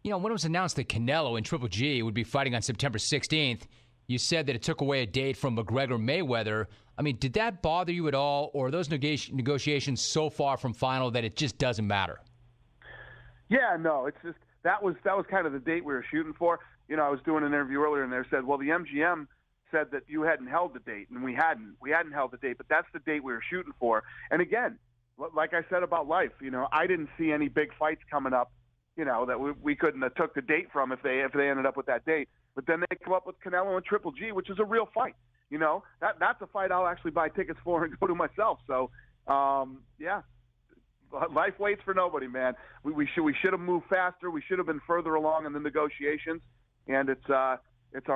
You know, when it was announced that Canelo and Triple G would be fighting on September 16th, you said that it took away a date from Mcgregor Mayweather. I mean, did that bother you at all, or are those negotiations so far from final that it just doesn't matter? Yeah, no, it's just that was kind of the date we were shooting for. You know, I was doing an interview earlier, and they said, well, the MGM said that you hadn't held the date, and we hadn't held the date, but that's the date we were shooting for. And again, like I said about life, you know, I didn't see any big fights coming up, you know, that we couldn't have took the date from if they ended up with that date. But then they come up with Canelo and Triple G, which is a real fight. You know, that's a fight I'll actually buy tickets for and go to myself. So, yeah, life waits for nobody, man. We should have moved faster. We should have been further along in the negotiations, and it's our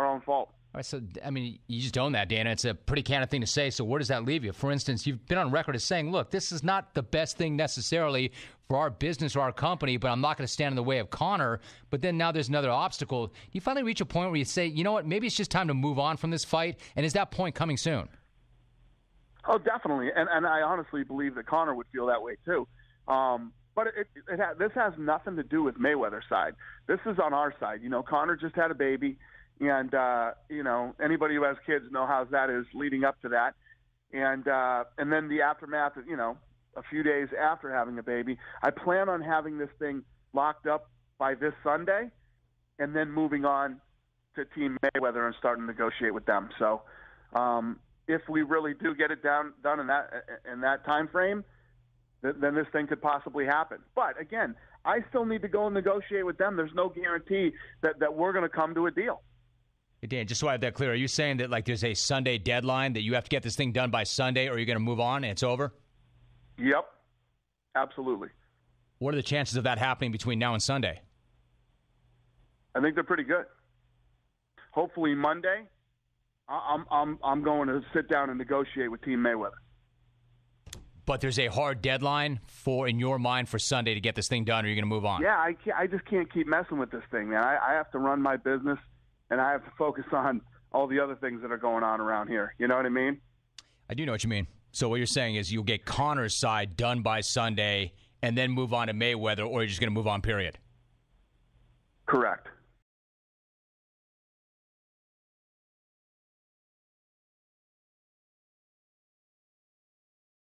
own fault. All right, so, I mean, you just own that, Dana. It's a pretty candid thing to say, so where does that leave you? For instance, you've been on record as saying, look, this is not the best thing necessarily for our business or our company, but I'm not going to stand in the way of Conor. But then now there's another obstacle. Do you finally reach a point where you say, you know what, maybe it's just time to move on from this fight? And is that point coming soon? Oh, definitely. And I honestly believe that Conor would feel that way, too. But this has nothing to do with Mayweather's side. This is on our side. You know, Conor just had a baby. And, you know, anybody who has kids know how that is leading up to that. And then the aftermath, you know, a few days after having a baby. I plan on having this thing locked up by this Sunday and then moving on to Team Mayweather and starting to negotiate with them. So if we really do get it done in that time frame, then this thing could possibly happen. But, again, I still need to go and negotiate with them. There's no guarantee that we're going to come to a deal. Dan, just so I have that clear, are you saying that like there's a Sunday deadline that you have to get this thing done by Sunday or you're going to move on and it's over? Yep, absolutely. What are the chances of that happening between now and Sunday? I think they're pretty good. Hopefully Monday, I'm going to sit down and negotiate with Team Mayweather. But there's a hard deadline in your mind for Sunday to get this thing done, or you're going to move on? Yeah, I just can't keep messing with this thing, man. I have to run my business. And I have to focus on all the other things that are going on around here. You know what I mean? I do know what you mean. So what you're saying is you'll get Conor's side done by Sunday and then move on to Mayweather, or you're just going to move on, period? Correct.